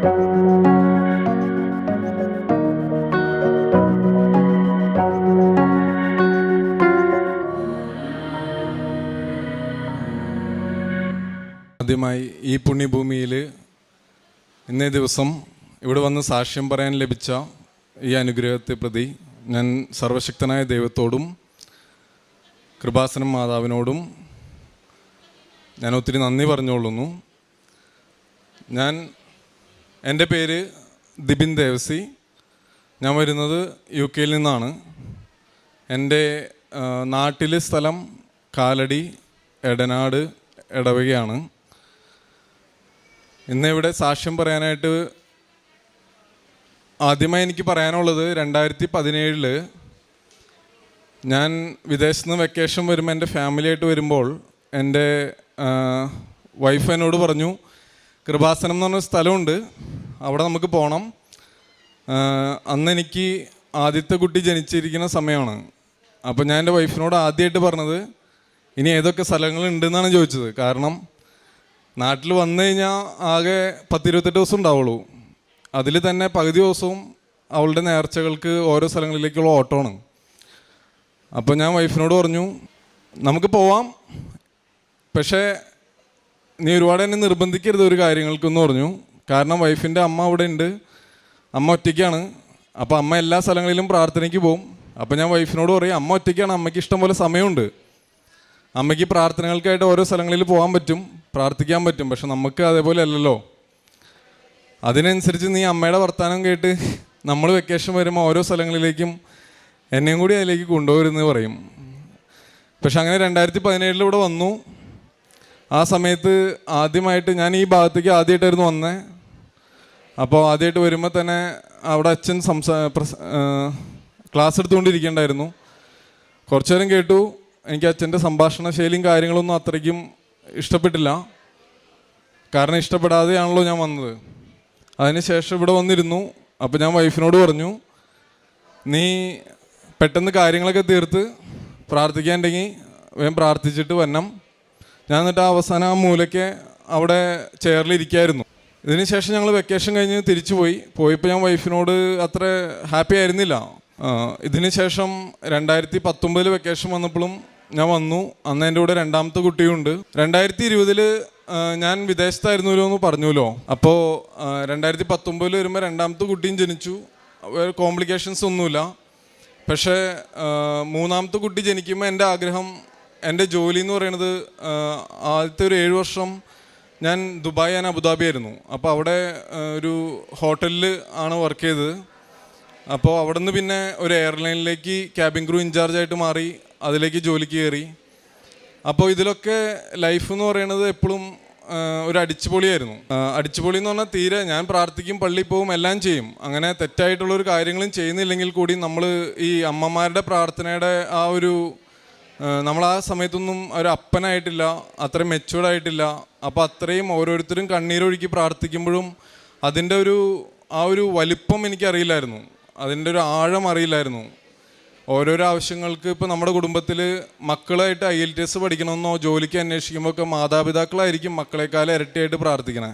ആദ്യമായി ഈ പുണ്യഭൂമിയിൽ ഇന്നേ ദിവസം ഇവിടെ വന്ന് സാക്ഷ്യം പറയാൻ ലഭിച്ച ഈ അനുഗ്രഹത്തെ പ്രതി ഞാൻ സർവശക്തനായ ദൈവത്തോടും കൃപാസനം മാതാവിനോടും ഞാൻ ഒത്തിരി നന്ദി പറഞ്ഞുകൊള്ളുന്നു. എൻ്റെ പേര് ദിബിൻ ദേവസി. ഞാൻ വരുന്നത് UK നിന്നാണ്. എൻ്റെ നാട്ടിലെ സ്ഥലം കാലടി, എടനാട്, ഇടവകയാണ്. ഇന്ന് ഇവിടെ സാക്ഷ്യം പറയാനായിട്ട് ആദ്യമായി എനിക്ക് പറയാനുള്ളത്, 2017 ഞാൻ വിദേശത്ത് നിന്ന് വെക്കേഷൻ വരുമ്പോൾ എൻ്റെ ഫാമിലിയായിട്ട് വരുമ്പോൾ എൻ്റെ വൈഫ് എന്നോട് പറഞ്ഞു, കൃപാസനം എന്ന് പറഞ്ഞ സ്ഥലമുണ്ട്, അവിടെ നമുക്ക് പോകണം. അന്ന് എനിക്ക് ആദ്യത്തെ കുട്ടി ജനിച്ചിരിക്കുന്ന സമയമാണ്. അപ്പോൾ ഞാൻ എൻ്റെ വൈഫിനോട് ആദ്യമായിട്ട് പറഞ്ഞത് ഇനി ഏതൊക്കെ സ്ഥലങ്ങളുണ്ടെന്നാണ് ചോദിച്ചത്. കാരണം നാട്ടിൽ വന്നു കഴിഞ്ഞാൽ ആകെ 10-28 ദിവസം ഉണ്ടാവുള്ളൂ. അതിൽ തന്നെ പകുതി ദിവസവും അവളുടെ നേർച്ചകൾക്ക് ഓരോ സ്ഥലങ്ങളിലേക്കുള്ള ഓട്ടമാണ്. അപ്പോൾ ഞാൻ വൈഫിനോട് പറഞ്ഞു, നമുക്ക് പോവാം, പക്ഷേ നീ ഒരുപാട് എന്നെ നിർബന്ധിക്കരുത് ഒരു കാര്യങ്ങൾക്കെന്ന് പറഞ്ഞു. കാരണം വൈഫിൻ്റെ അമ്മ അവിടെ ഉണ്ട്, അമ്മ ഒറ്റയ്ക്കാണ്. അപ്പോൾ അമ്മ എല്ലാ സ്ഥലങ്ങളിലും പ്രാർത്ഥനയ്ക്ക് പോകും. അപ്പോൾ ഞാൻ വൈഫിനോട് പറയും, അമ്മ ഒറ്റയ്ക്കാണ്, അമ്മയ്ക്ക് ഇഷ്ടം പോലെ സമയമുണ്ട്, അമ്മയ്ക്ക് പ്രാർത്ഥനകൾക്കായിട്ട് ഓരോ സ്ഥലങ്ങളിൽ പോകാൻ പറ്റും, പ്രാർത്ഥിക്കാൻ പറ്റും. പക്ഷെ നമുക്ക് അതേപോലെ അല്ലല്ലോ. അതിനനുസരിച്ച് നീ അമ്മയുടെ വർത്തമാനം കേട്ട് നമ്മൾ വെക്കേഷൻ വരുമ്പോൾ ഓരോ സ്ഥലങ്ങളിലേക്കും എന്നെയും കൂടി അതിലേക്ക് കൊണ്ടുപോരുന്ന് പറയും. പക്ഷെ അങ്ങനെ 2017 ഇവിടെ വന്നു. ആ സമയത്ത് ആദ്യമായിട്ട് ഞാൻ ഈ ഭാഗത്തേക്ക് ആദ്യമായിട്ടായിരുന്നു വന്നത്. അപ്പോൾ ആദ്യമായിട്ട് വരുമ്പോൾ തന്നെ അവിടെ അച്ഛൻ ക്ലാസ് എടുത്തുകൊണ്ടിരിക്കേണ്ടായിരുന്നു. കുറച്ചു നേരം കേട്ടു. എനിക്ക് അച്ഛൻ്റെ സംഭാഷണ ശൈലിയും കാര്യങ്ങളൊന്നും അത്രയ്ക്കും ഇഷ്ടപ്പെട്ടില്ല. കാരണം ഇഷ്ടപ്പെടാതെയാണല്ലോ ഞാൻ വന്നത്. അതിനുശേഷം ഇവിടെ വന്നിരുന്നു. അപ്പോൾ ഞാൻ വൈഫിനോട് പറഞ്ഞു, നീ പെട്ടെന്ന് കാര്യങ്ങളൊക്കെ തീർത്ത് പ്രാർത്ഥിക്കാനുണ്ടെങ്കിൽ വേഗം പ്രാർത്ഥിച്ചിട്ട് വരണം. ഞാൻ എന്നിട്ട് അവസാനം ആ മൂലയ്ക്ക് അവിടെ ചെയറിലിരിക്കായിരുന്നു. ഇതിനുശേഷം ഞങ്ങൾ വെക്കേഷൻ കഴിഞ്ഞ് തിരിച്ചു പോയപ്പോൾ ഞാൻ വൈഫിനോട് അത്ര ഹാപ്പി ആയിരുന്നില്ല. ഇതിനുശേഷം 2019 വെക്കേഷൻ വന്നപ്പോഴും ഞാൻ വന്നു. അന്ന് എൻ്റെ കൂടെ രണ്ടാമത്തെ കുട്ടിയുണ്ട്. 2020 ഞാൻ വിദേശത്തായിരുന്നല്ലോ എന്ന് പറഞ്ഞല്ലോ. അപ്പോൾ 2019 വരുമ്പോൾ രണ്ടാമത്തെ കുട്ടിയും ജനിച്ചു. വേറെ കോംപ്ലിക്കേഷൻസ് ഒന്നുമില്ല. പക്ഷേ മൂന്നാമത്തെ കുട്ടി ജനിക്കുമ്പോൾ എൻ്റെ ആഗ്രഹം, എൻ്റെ ജോലി എന്ന് പറയുന്നത് ആദ്യത്തെ ഒരു 7 വർഷം ഞാൻ ദുബായ് ആൻഡ് അബുദാബി ആയിരുന്നു. അപ്പോൾ അവിടെ ഒരു ഹോട്ടലിൽ ആണ് വർക്ക് ചെയ്തത്. അപ്പോൾ അവിടെ നിന്ന് പിന്നെ ഒരു എയർലൈനിലേക്ക് ക്യാബിൻ ക്രൂ ഇൻചാർജായിട്ട് മാറി, അതിലേക്ക് ജോലിക്ക് കയറി. അപ്പോൾ ഇതിലൊക്കെ ലൈഫ് എന്ന് പറയുന്നത് എപ്പോഴും ഒരു അടിച്ചുപൊളിയായിരുന്നു. അടിച്ചുപൊളി എന്ന് പറഞ്ഞാൽ തീരെ ഞാൻ പ്രാർത്ഥിക്കും, പള്ളിയിൽ പോകും, എല്ലാം ചെയ്യും. അങ്ങനെ തെറ്റായിട്ടുള്ളൊരു കാര്യങ്ങളും ചെയ്യുന്നില്ലെങ്കിൽ കൂടി നമ്മൾ ഈ അമ്മമാരുടെ പ്രാർത്ഥനയുടെ ആ ഒരു നമ്മൾ ആ സമയത്തൊന്നും ഒരു അപ്പനായിട്ടില്ല, അത്രയും മെച്യൂർഡായിട്ടില്ല. അപ്പോൾ അത്രയും ഓരോരുത്തരും കണ്ണീരൊഴുക്കി പ്രാർത്ഥിക്കുമ്പോഴും അതിൻ്റെ ആ ഒരു വലിപ്പം എനിക്കറിയില്ലായിരുന്നു, അതിൻ്റെ ഒരു ആഴം അറിയില്ലായിരുന്നു. ഓരോരോ ആവശ്യങ്ങൾക്ക് ഇപ്പോൾ നമ്മുടെ കുടുംബത്തിൽ മക്കളായിട്ട് IELTS പഠിക്കണമെന്നോ ജോലിക്ക് അന്വേഷിക്കുമ്പോൾ ഒക്കെ മാതാപിതാക്കളായിരിക്കും മക്കളെക്കാളും ഇരട്ടിയായിട്ട് പ്രാർത്ഥിക്കണേ.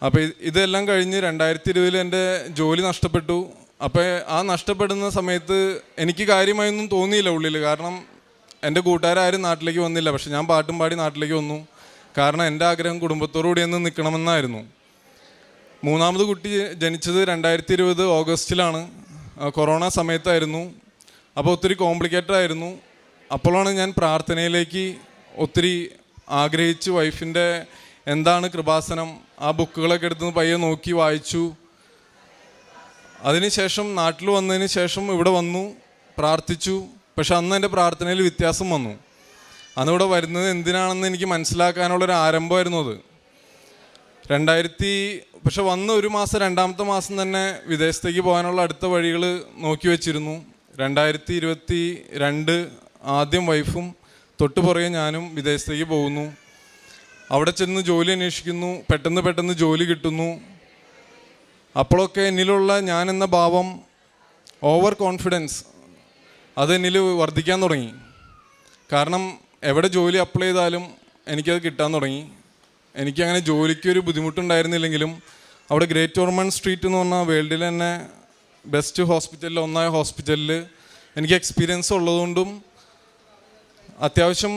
അപ്പോൾ ഇതെല്ലാം കഴിഞ്ഞ് 2020 എൻ്റെ ജോലി നഷ്ടപ്പെട്ടു. അപ്പോൾ ആ നഷ്ടപ്പെടുന്ന സമയത്ത് എനിക്ക് കാര്യമായൊന്നും തോന്നിയില്ല ഉള്ളിൽ. കാരണം എൻ്റെ കൂട്ടുകാരും നാട്ടിലേക്ക് വന്നില്ല. പക്ഷെ ഞാൻ പാട്ടും പാടി നാട്ടിലേക്ക് വന്നു. കാരണം എൻ്റെ ആഗ്രഹം കുടുംബത്തോടുകൂടി ഒന്ന് നിൽക്കണമെന്നായിരുന്നു. മൂന്നാമത് കുട്ടി ജനിച്ചത് 2020 ഓഗസ്റ്റിലാണ്. കൊറോണ സമയത്തായിരുന്നു. അപ്പോൾ ഒത്തിരി കോംപ്ലിക്കേറ്റഡ് ആയിരുന്നു. അപ്പോഴാണ് ഞാൻ പ്രാർത്ഥനയിലേക്ക് ഒത്തിരി ആഗ്രഹിച്ച് വൈഫിൻ്റെ എന്താണ് കൃപാസനം, ആ ബുക്കുകളൊക്കെ എടുത്ത് പയ്യെ നോക്കി വായിച്ചു. അതിനുശേഷം നാട്ടിൽ വന്നതിന് ശേഷം ഇവിടെ വന്നു, പ്രാർത്ഥിച്ചു. പക്ഷെ അന്ന് എൻ്റെ പ്രാർത്ഥനയിൽ വ്യത്യാസം വന്നു. അന്നിവിടെ വരുന്നത് എന്തിനാണെന്ന് എനിക്ക് മനസ്സിലാക്കാനുള്ളൊരു ആരംഭമായിരുന്നു അത്. പക്ഷെ വന്ന് ഒരു മാസം, രണ്ടാമത്തെ മാസം തന്നെ വിദേശത്തേക്ക് പോകാനുള്ള അടുത്ത വഴികൾ നോക്കി വെച്ചിരുന്നു. 2022 ആദ്യം വൈഫും തൊട്ട് പുറകെ ഞാനും വിദേശത്തേക്ക് പോകുന്നു. അവിടെ ചെന്ന് ജോലി അന്വേഷിക്കുന്നു. പെട്ടെന്ന് ജോലി കിട്ടുന്നു. അപ്പോഴൊക്കെ എന്നിലുള്ള ഞാൻ എന്ന ഭാവം, ഓവർ കോൺഫിഡൻസ്, അത് എന്നിൽ വർദ്ധിക്കാൻ തുടങ്ങി. കാരണം എവിടെ ജോലി അപ്ലൈ ചെയ്താലും എനിക്കത് കിട്ടാൻ തുടങ്ങി. എനിക്കങ്ങനെ ജോലിക്കൊരു ബുദ്ധിമുട്ടുണ്ടായിരുന്നില്ലെങ്കിലും അവിടെ ഗ്രേറ്റ് ഓർമണ്ട് സ്ട്രീറ്റ് എന്ന് പറഞ്ഞാൽ വേൾഡിൽ തന്നെ ബെസ്റ്റ് ഹോസ്പിറ്റലിൽ ഒന്നായ ഹോസ്പിറ്റലിൽ എനിക്ക് എക്സ്പീരിയൻസ് ഉള്ളതുകൊണ്ടും അത്യാവശ്യം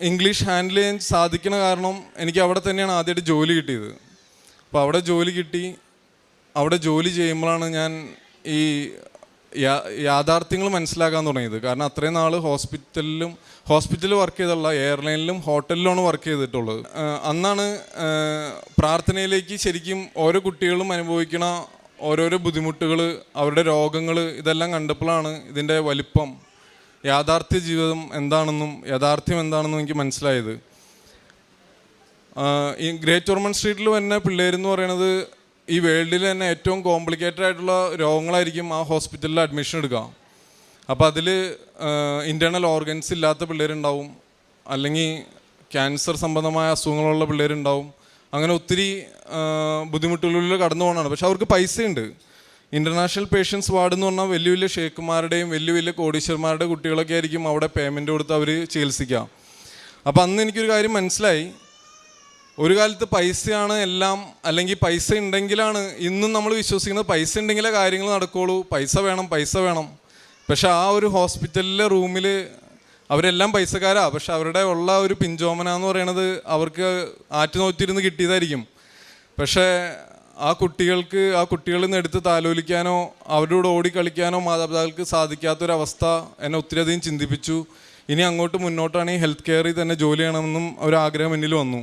ഇംഗ്ലീഷ് ഹാൻഡിൽ ചെയ്യാൻ സാധിക്കുന്ന കാരണം എനിക്ക് അവിടെ തന്നെയാണ് ആദ്യമായിട്ട് ജോലി കിട്ടിയത്. അപ്പോൾ അവിടെ ജോലി കിട്ടി. അവിടെ ജോലി ചെയ്യുമ്പോഴാണ് ഞാൻ ഈ യാഥാർത്ഥ്യങ്ങൾ മനസ്സിലാക്കാൻ തുടങ്ങിയത്. കാരണം അത്രയും നാൾ ഹോസ്പിറ്റലിൽ വർക്ക് ചെയ്തുള്ള എയർലൈനിലും ഹോട്ടലിലുമാണ് വർക്ക് ചെയ്തിട്ടുള്ളത്. അന്നാണ് പ്രാർത്ഥനയിലേക്ക് ശരിക്കും ഓരോ കുട്ടികളും അനുഭവിക്കുന്ന ഓരോരോ ബുദ്ധിമുട്ടുകൾ, അവരുടെ രോഗങ്ങൾ ഇതെല്ലാം കണ്ടപ്പോഴാണ് ഇതിൻ്റെ വലിപ്പം, യാഥാർത്ഥ്യ ജീവിതം എന്താണെന്നും യാഥാർത്ഥ്യം എന്താണെന്നും എനിക്ക് മനസ്സിലായത്. ഈ ഗ്രേറ്റ് ഓർമണ്ട് സ്ട്രീറ്റിൽ വരുന്ന പിള്ളേരെന്ന് പറയുന്നത് ഈ വേൾഡിൽ തന്നെ ഏറ്റവും കോംപ്ലിക്കേറ്റഡ് ആയിട്ടുള്ള രോഗങ്ങളായിരിക്കും ആ ഹോസ്പിറ്റലിൽ അഡ്മിഷൻ എടുക്കുക. അപ്പോൾ അതിൽ ഇൻറ്റേർണൽ ഓർഗൻസ് ഇല്ലാത്ത പിള്ളേരുണ്ടാവും, അല്ലെങ്കിൽ ക്യാൻസർ സംബന്ധമായ അസുഖങ്ങളുള്ള പിള്ളേരുണ്ടാവും. അങ്ങനെ ഒത്തിരി ബുദ്ധിമുട്ടുകളിൽ കടന്നു പോകുന്നതാണ്. പക്ഷെ അവർക്ക് പൈസയുണ്ട്. ഇൻ്റർനാഷണൽ പേഷ്യൻസ് വാർഡ് എന്ന് പറഞ്ഞാൽ വലിയ വലിയ ഷേഖുമാരുടെയും വലിയ വലിയ കോടീശ്വരന്മാരുടെ കുട്ടികളൊക്കെ ആയിരിക്കും അവിടെ പേയ്മെൻറ്റ് കൊടുത്ത് അവർ ചികിത്സിക്കുക. അപ്പോൾ അന്ന് എനിക്കൊരു കാര്യം മനസ്സിലായി, ഒരു കാലത്ത് പൈസയാണ് എല്ലാം, അല്ലെങ്കിൽ പൈസ ഉണ്ടെങ്കിലാണ്, ഇന്നും നമ്മൾ വിശ്വസിക്കുന്നത് പൈസ ഉണ്ടെങ്കിലേ കാര്യങ്ങൾ നടക്കുകയുള്ളൂ, പൈസ വേണം. പക്ഷെ ആ ഒരു ഹോസ്പിറ്റലിലെ റൂമിൽ അവരെല്ലാം പൈസക്കാരാണ്. പക്ഷെ അവരുടെ ഉള്ള ഒരു പിഞ്ചോമന എന്ന് പറയണത് അവർക്ക് ആറ്റുനോറ്റിരുന്ന് കിട്ടിയതായിരിക്കും. പക്ഷേ ആ കുട്ടികളിൽ നിന്ന് എടുത്ത് താലോലിക്കാനോ അവരുടെ കൂടെ ഓടിക്കളിക്കാനോ മാതാപിതാക്കൾക്ക് സാധിക്കാത്തൊരവസ്ഥ എന്നെ ഒത്തിരിയധികം ചിന്തിപ്പിച്ചു. ഇനി അങ്ങോട്ട് മുന്നോട്ടാണെങ്കിൽ ഹെൽത്ത് കെയറിൽ തന്നെ ജോലി ചെയ്യണമെന്നും ഒരാഗ്രഹം എന്നിൽ വന്നു.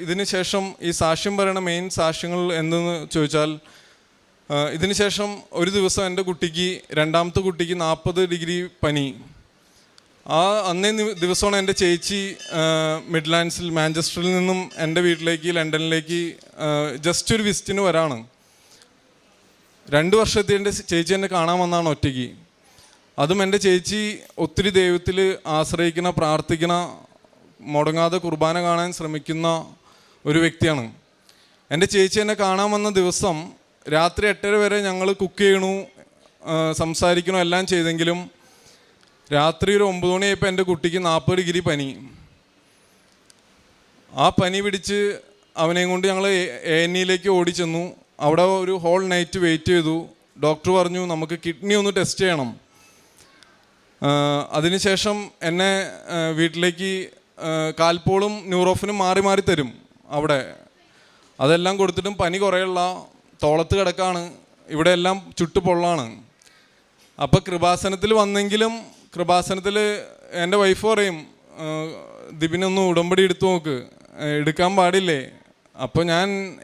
ഇതിന് ശേഷം ഈ സാക്ഷ്യം പറയുന്ന മെയിൻ സാക്ഷ്യങ്ങൾ എന്തെന്ന് ചോദിച്ചാൽ, ഇതിന് ശേഷം ഒരു ദിവസം എൻ്റെ കുട്ടിക്ക്, രണ്ടാമത്തെ കുട്ടിക്ക് 40 ഡിഗ്രി പനി. അന്നേ ദിവസമാണ് എൻ്റെ ചേച്ചി മിഡ്ലാൻഡ്സിൽ മാഞ്ചസ്റ്ററിൽ നിന്നും എൻ്റെ വീട്ടിലേക്ക് ലണ്ടനിലേക്ക് ജസ്റ്റ് ഒരു വിസിറ്റിന് വരാണ്. 2 വർഷത്തെ എൻ്റെ ചേച്ചി എന്നെ കാണാൻ വന്നതാണ് ഒറ്റയ്ക്ക്. അതും എൻ്റെ ചേച്ചി ഒത്തിരി ദൈവത്തിൽ ആശ്രയിക്കുന്ന, പ്രാർത്ഥിക്കുന്ന, മുടങ്ങാതെ കുർബാന കാണാൻ ശ്രമിക്കുന്ന ഒരു വ്യക്തിയാണ്. എൻ്റെ ചേച്ചി എന്നെ കാണാൻ വന്ന ദിവസം രാത്രി 8:30 വരെ ഞങ്ങൾ കുക്ക് ചെയ്യണു, സംസാരിക്കണു, എല്ലാം ചെയ്തെങ്കിലും രാത്രി ഒരു 9 മണിയായപ്പോൾ എൻ്റെ കുട്ടിക്ക് 40 ഡിഗ്രി പനി. ആ പനി പിടിച്ച് അവനെയും കൊണ്ട് ഞങ്ങൾ ANEയിലേക്ക് ഓടി ചെന്നു. അവിടെ ഒരു ഹോൾ നൈറ്റ് വെയിറ്റ് ചെയ്തു. ഡോക്ടർ പറഞ്ഞു നമുക്ക് കിഡ്നി ഒന്ന് ടെസ്റ്റ് ചെയ്യണം. അതിനുശേഷം എന്നെ വീട്ടിലേക്ക് കാൽപോളും ന്യൂറോഫിനും മാറി മാറി തരും അവിടെ. അതെല്ലാം കൊടുത്തിട്ടും പനി കുറയുള്ള, തോളത്ത് കിടക്കാണ്, ഇവിടെ എല്ലാം ചുട്ടുപൊള്ളാണ്. അപ്പോൾ കൃപാസനത്തിൽ വന്നെങ്കിലും കൃപാസനത്തിൽ എൻ്റെ വൈഫ് പറയും, ദിബിനൊന്ന് ഉടമ്പടി എടുത്തു നോക്ക്, എടുക്കാൻ പാടില്ലേ. അപ്പോൾ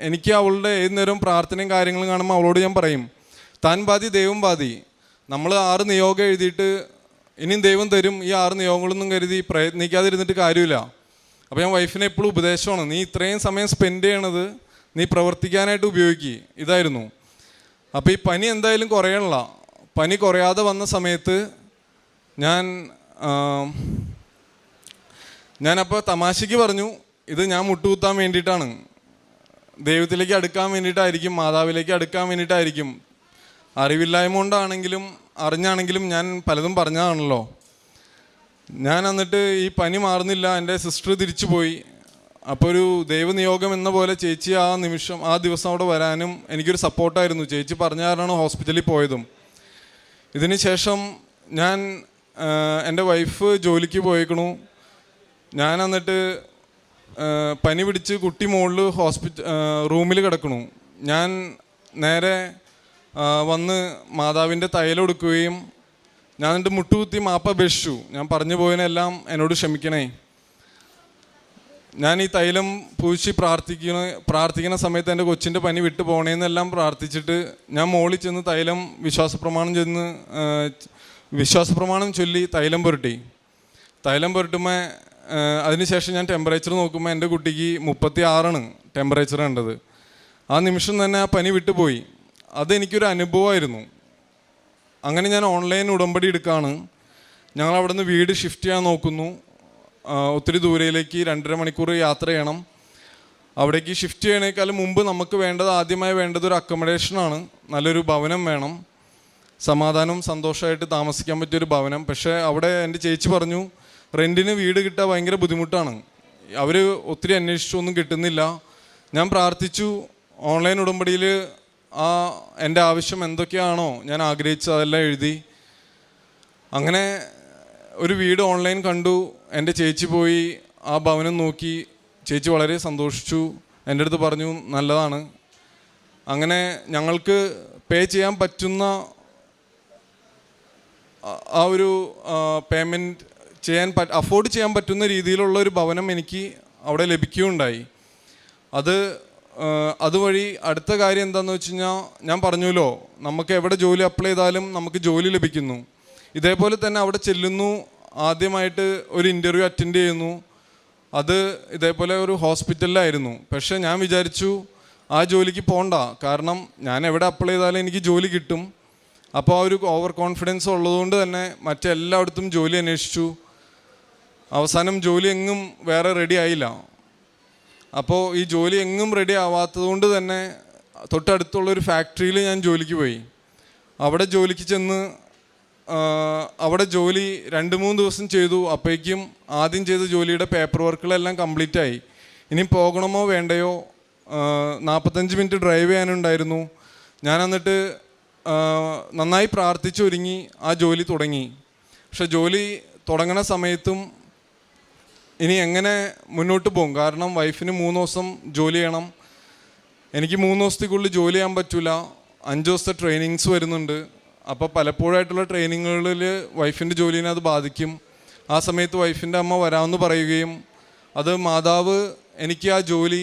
എനിക്ക് അവളുടെ ഏത് നേരവും പ്രാർത്ഥനയും കാര്യങ്ങളും കാണുമ്പോൾ അവളോട് ഞാൻ പറയും, താൻ ബാധി ദൈവം ബാധി. നമ്മൾ 6 നിയോഗം എഴുതിയിട്ട് ഇനിയും ദൈവം തരും, ഈ 6 നിയോഗങ്ങളൊന്നും കരുതി പ്രയത്നിക്കാതിരുന്നിട്ട് കാര്യമില്ല. അപ്പോൾ ഞാൻ വൈഫിനെ എപ്പോഴും ഉപദേശമാണ്, നീ ഇത്രയും സമയം സ്പെൻഡ് ചെയ്യണത് നീ പ്രവർത്തിക്കാനായിട്ട് ഉപയോഗിക്കുക, ഇതായിരുന്നു. അപ്പോൾ ഈ പനി എന്തായാലും കുറയണില്ല. പനി കുറയാതെ വന്ന സമയത്ത് ഞാനപ്പോൾ തമാശയ്ക്ക് പറഞ്ഞു, ഇത് ഞാൻ മുട്ടുകുത്താൻ വേണ്ടിയിട്ടാണ്, ദൈവത്തിലേക്ക് അടുക്കാൻ വേണ്ടിയിട്ടായിരിക്കും, മാതാവിലേക്ക് അടുക്കാൻ വേണ്ടിയിട്ടായിരിക്കും. അറിവില്ലായ്മ കൊണ്ടാണെങ്കിലും അറിഞ്ഞാണെങ്കിലും ഞാൻ പലതും പറഞ്ഞതാണല്ലോ. ഞാൻ എന്നിട്ട് ഈ പനി മാറുന്നില്ല, എൻ്റെ സിസ്റ്റർ തിരിച്ചു പോയി. അപ്പോൾ ഒരു ദൈവനിയോഗം എന്ന പോലെ ചേച്ചി ആ ദിവസം അവിടെ വരാനും എനിക്കൊരു സപ്പോർട്ടായിരുന്നു. ചേച്ചി പറഞ്ഞ കാരണമാണ് ഹോസ്പിറ്റലിൽ പോയതും. ഇതിന് ശേഷം എൻ്റെ വൈഫ് ജോലിക്ക് പോയേക്കണു. ഞാൻ എന്നിട്ട് പനി പിടിച്ച് കുട്ടി മുകളിൽ റൂമിൽ കിടക്കണു. ഞാൻ നേരെ വന്ന് മാതാവിൻ്റെ തൈലം എടുക്കുകയും ഞാൻ എൻ്റെ മുട്ടുകുത്തി മാപ്പ അപേക്ഷിച്ചു, ഞാൻ പറഞ്ഞു പോയതിനെല്ലാം എന്നോട് ക്ഷമിക്കണേ. ഞാൻ ഈ തൈലം പൂശി പ്രാർത്ഥിക്കുന്ന സമയത്ത് എൻ്റെ കൊച്ചിൻ്റെ പനി വിട്ടു പോകണേന്നെല്ലാം പ്രാർത്ഥിച്ചിട്ട് ഞാൻ മുകളിൽ ചെന്ന് തൈലം വിശ്വാസപ്രമാണം ചൊല്ലി തൈലം പുരട്ടുമ്പോൾ അതിനുശേഷം ഞാൻ ടെമ്പറേച്ചർ നോക്കുമ്പോൾ എൻ്റെ കുട്ടിക്ക് 36 ടെമ്പറേച്ചർ കണ്ടത്. ആ നിമിഷം തന്നെ ആ പനി വിട്ടുപോയി. അതെനിക്കൊരു അനുഭവമായിരുന്നു. അങ്ങനെ ഞാൻ ഓൺലൈൻ ഉടമ്പടി എടുക്കുകയാണ്. ഞങ്ങൾ അവിടെ നിന്ന് വീട് ഷിഫ്റ്റ് ചെയ്യാൻ നോക്കുന്നു. ഒത്തിരി ദൂരയിലേക്ക് 2.5 മണിക്കൂർ യാത്ര ചെയ്യണം. അവിടേക്ക് ഷിഫ്റ്റ് ചെയ്യണേക്കാളും മുമ്പ് നമുക്ക് ആദ്യമായി വേണ്ടത് ഒരു അക്കോമഡേഷനാണ്. നല്ലൊരു ഭവനം വേണം, സമാധാനവും സന്തോഷമായിട്ട് താമസിക്കാൻ പറ്റിയൊരു ഭവനം. പക്ഷേ അവിടെ എൻ്റെ ചേച്ചി പറഞ്ഞു, റെൻറ്റിന് വീട് കിട്ടാൻ ഭയങ്കര ബുദ്ധിമുട്ടാണ്, അവർ ഒത്തിരി അന്വേഷിച്ചൊന്നും കിട്ടുന്നില്ല, ഞാൻ പ്രാർത്ഥിച്ചു. ഓൺലൈൻ ഉടമ്പടിയിൽ എൻ്റെ ആവശ്യം എന്തൊക്കെയാണോ ഞാൻ ആഗ്രഹിച്ചത് അതെല്ലാം എഴുതി. അങ്ങനെ ഒരു വീട് ഓൺലൈൻ കണ്ടു. എൻ്റെ ചേച്ചി പോയി ആ ഭവനം നോക്കി. ചേച്ചി വളരെ സന്തോഷിച്ചു. എൻ്റെ അടുത്ത് പറഞ്ഞു നല്ലതാണ്. അങ്ങനെ ഞങ്ങൾക്ക് പേ ചെയ്യാൻ പറ്റുന്ന ആ ഒരു പേയ്മെൻറ്റ് അഫോർഡ് ചെയ്യാൻ പറ്റുന്ന രീതിയിലുള്ള ഒരു ഭവനം എനിക്ക് അവിടെ ലഭിക്കുകയുണ്ടായി. അതുവഴി അടുത്ത കാര്യം എന്താണെന്ന് വെച്ച് കഴിഞ്ഞാൽ, ഞാൻ പറഞ്ഞല്ലോ നമുക്ക് എവിടെ ജോലി അപ്ലൈ ചെയ്താലും നമുക്ക് ജോലി ലഭിക്കുന്നു. ഇതേപോലെ തന്നെ അവിടെ ചെല്ലുന്നു, ആദ്യമായിട്ട് ഒരു ഇൻ്റർവ്യൂ അറ്റൻഡ് ചെയ്യുന്നു. അത് ഇതേപോലെ ഒരു ഹോസ്പിറ്റലിലായിരുന്നു. പക്ഷേ ഞാൻ വിചാരിച്ചു ആ ജോലിക്ക് പോകണ്ട, കാരണം ഞാൻ എവിടെ അപ്ലൈ ചെയ്താലും എനിക്ക് ജോലി കിട്ടും. അപ്പോൾ ആ ഒരു ഓവർ കോൺഫിഡൻസ് ഉള്ളതുകൊണ്ട് തന്നെ മറ്റെല്ലായിടത്തും ജോലി അന്വേഷിച്ചു. അവസാനം ജോലി എങ്ങും വേറെ റെഡി ആയില്ല. അപ്പോൾ ഈ ജോലി എങ്ങും റെഡി ആവാത്തത് കൊണ്ട് തന്നെ തൊട്ടടുത്തുള്ളൊരു ഫാക്ടറിയിൽ ഞാൻ ജോലിക്ക് പോയി. അവിടെ ജോലിക്ക് ചെന്ന് അവിടെ ജോലി 2-3 ദിവസം ചെയ്തു. അപ്പോഴേക്കും ആദ്യം ചെയ്ത ജോലിയുടെ പേപ്പർ വർക്കുകളെല്ലാം കംപ്ലീറ്റ് ആയി. ഇനി പോകണമോ വേണ്ടയോ, 45 മിനിറ്റ് ഡ്രൈവ് ചെയ്യാനുണ്ടായിരുന്നു. ഞാൻ എന്നിട്ട് നന്നായി പ്രാർത്ഥിച്ചൊരുങ്ങി ആ ജോലി തുടങ്ങി. പക്ഷെ ജോലി തുടങ്ങണ സമയത്തും ഇനി എങ്ങനെ മുന്നോട്ട് പോകും, കാരണം വൈഫിന് 3 ദിവസം ജോലി ചെയ്യണം. എനിക്ക് 3 ദിവസത്തേക്കുള്ളിൽ ജോലി ചെയ്യാൻ പറ്റില്ല. 5 ദിവസത്തെ ട്രെയിനിങ്സ് വരുന്നുണ്ട്. അപ്പോൾ പലപ്പോഴായിട്ടുള്ള ട്രെയിനിങ്ങുകളിൽ വൈഫിൻ്റെ ജോലിനെ അത് ബാധിക്കും. ആ സമയത്ത് വൈഫിൻ്റെ അമ്മ വരാമെന്ന് പറയുകയും അത് മാതാവ് എനിക്ക് ആ ജോലി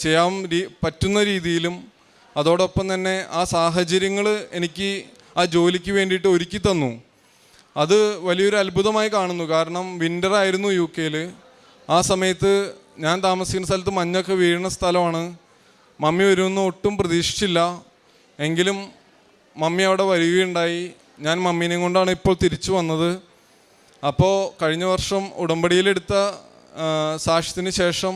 ചെയ്യാൻ പറ്റുന്ന രീതിയിലും അതോടൊപ്പം തന്നെ ആ സാഹചര്യങ്ങൾ എനിക്ക് ആ ജോലിക്ക് വേണ്ടിയിട്ട് ഒരുക്കി തന്നു. അത് വലിയൊരു അത്ഭുതമായി കാണുന്നു. കാരണം വിൻ്റർ ആയിരുന്നു UK. ആ സമയത്ത് ഞാൻ താമസിക്കുന്ന സ്ഥലത്ത് മഞ്ഞൊക്കെ വീഴുന്ന സ്ഥലമാണ്. മമ്മി വരുമെന്ന് ഒട്ടും പ്രതീക്ഷിച്ചില്ല. എങ്കിലും മമ്മി അവിടെ വരികയുണ്ടായി. ഞാൻ മമ്മീനെയും കൊണ്ടാണ് ഇപ്പോൾ തിരിച്ചു വന്നത്. അപ്പോൾ കഴിഞ്ഞ വർഷം ഉടമ്പടിയിലെടുത്ത സാക്ഷ്യത്തിന് ശേഷം,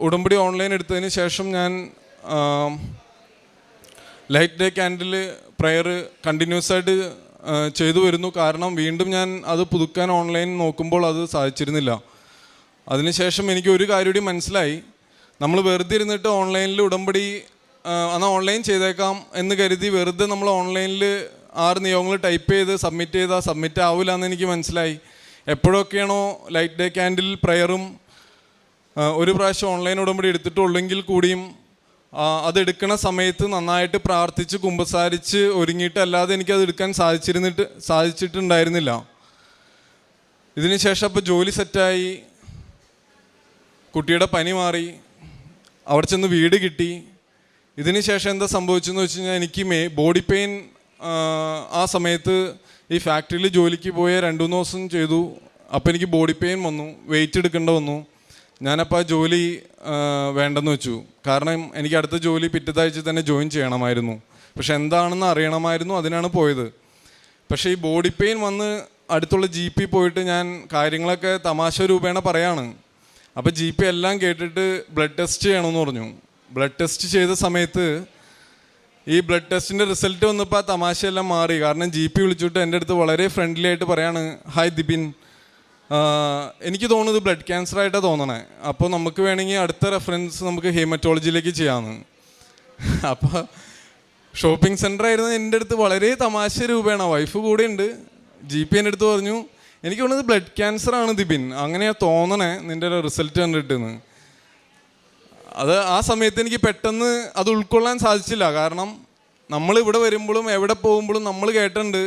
ഉടമ്പടി ഓൺലൈൻ എടുത്തതിന് ശേഷം ഞാൻ light day candle prayer continuous ആയിട്ട് ചെയ്തു വരുന്നു. കാരണം വീണ്ടും ഞാൻ അത് പുതുക്കാൻ ഓൺലൈൻ നോക്കുമ്പോൾ അത് സാധിച്ചിരുന്നില്ല. അതിനുശേഷം എനിക്ക് ഒരു കാര്യം കൂടി മനസ്സിലായി. നമ്മൾ വെറുതെ ഇരുന്നിട്ട് ഓൺലൈനിൽ ഉടമ്പടി എന്നാൽ ഓൺലൈൻ ചെയ്തേക്കാം എന്ന് കരുതി വെറുതെ നമ്മൾ ഓൺലൈനിൽ 6 നിയമങ്ങൾ ടൈപ്പ് ചെയ്ത് സബ്മിറ്റ് ചെയ്താൽ സബ്മിറ്റ് ആവില്ല എന്ന് എനിക്ക് മനസ്സിലായി. എപ്പോഴൊക്കെയാണോ ലൈറ്റ് ഡേ ക്യാൻഡിൽ പ്രെയറും ഒരു പ്രാവശ്യം ഓൺലൈൻ ഉടമ്പടി എടുത്തിട്ടുള്ളെങ്കിൽ കൂടിയും അതെടുക്കണ സമയത്ത് നന്നായിട്ട് പ്രാർത്ഥിച്ച് കുമ്പസാരിച്ച് ഒരുങ്ങിയിട്ടല്ലാതെ എനിക്കത് എടുക്കാൻ സാധിച്ചിട്ടുണ്ടായിരുന്നില്ല. ഇതിന് ശേഷം അപ്പോൾ ജോലി സെറ്റായി, കുട്ടിയുടെ പനി മാറി, അവിടെ ചെന്ന് വീട് കിട്ടി. ഇതിന് ശേഷം എന്താ സംഭവിച്ചെന്ന് വെച്ച് കഴിഞ്ഞാൽ എനിക്ക് ബോഡി പെയിൻ ആ സമയത്ത് ഈ ഫാക്ടറിയിൽ ജോലിക്ക് പോയ 2-3 ദിവസം ചെയ്തു. അപ്പോൾ എനിക്ക് ബോഡി പെയിൻ വന്നു, വെയിറ്റ് എടുക്കേണ്ട വന്നു. ഞാനപ്പോൾ ആ ജോലി വേണ്ടെന്ന് വെച്ചു. കാരണം എനിക്ക് അടുത്ത ജോലി പിറ്റത്താഴ്ച തന്നെ ജോയിൻ ചെയ്യണമായിരുന്നു. പക്ഷെ എന്താണെന്ന് അറിയണമായിരുന്നു, അതിനാണ് പോയത്. പക്ഷേ ഈ ബോഡി പെയിൻ വന്ന് അടുത്തുള്ള GP പോയിട്ട് ഞാൻ കാര്യങ്ങളൊക്കെ തമാശ രൂപേണ പറയാണ്. അപ്പോൾ GP എല്ലാം കേട്ടിട്ട് ബ്ലഡ് ടെസ്റ്റ് ചെയ്യണമെന്ന് പറഞ്ഞു. ബ്ലഡ് ടെസ്റ്റ് ചെയ്ത സമയത്ത് ഈ ബ്ലഡ് ടെസ്റ്റിൻ്റെ റിസൾട്ട് വന്നപ്പോൾ ആ തമാശയെല്ലാം മാറി. കാരണം GP വിളിച്ചിട്ട് എൻ്റെ അടുത്ത് വളരെ ഫ്രണ്ട്ലി ആയിട്ട് പറയാണ്, ഹായ് ദിബിൻ, എനിക്ക് തോന്നുന്നത് ബ്ലഡ് ക്യാൻസർ ആയിട്ടാണ് തോന്നണേ. അപ്പോൾ നമുക്ക് വേണമെങ്കിൽ അടുത്ത റെഫറൻസ് നമുക്ക് ഹീമറ്റോളജിയിലേക്ക് ചെയ്യാമെന്ന്. അപ്പോൾ ഷോപ്പിംഗ് സെൻ്റർ ആയിരുന്നു എൻ്റെ അടുത്ത് വളരെ തമാശ രൂപേണ, വൈഫ് കൂടെ ഉണ്ട്. GP എൻ്റെ അടുത്ത് പറഞ്ഞു, എനിക്ക് തോന്നുന്നത് ബ്ലഡ് ക്യാൻസർ ആണ് ദിബിൻ, അങ്ങനെയാണ് തോന്നണേ നിൻ്റെ റിസൾട്ട് കണ്ടിട്ടെന്ന്. അത് ആ സമയത്ത് എനിക്ക് പെട്ടെന്ന് അത് ഉൾക്കൊള്ളാൻ സാധിച്ചില്ല. കാരണം നമ്മൾ ഇവിടെ വരുമ്പോഴും എവിടെ പോകുമ്പോഴും നമ്മൾ കേട്ടിട്ടുണ്ട്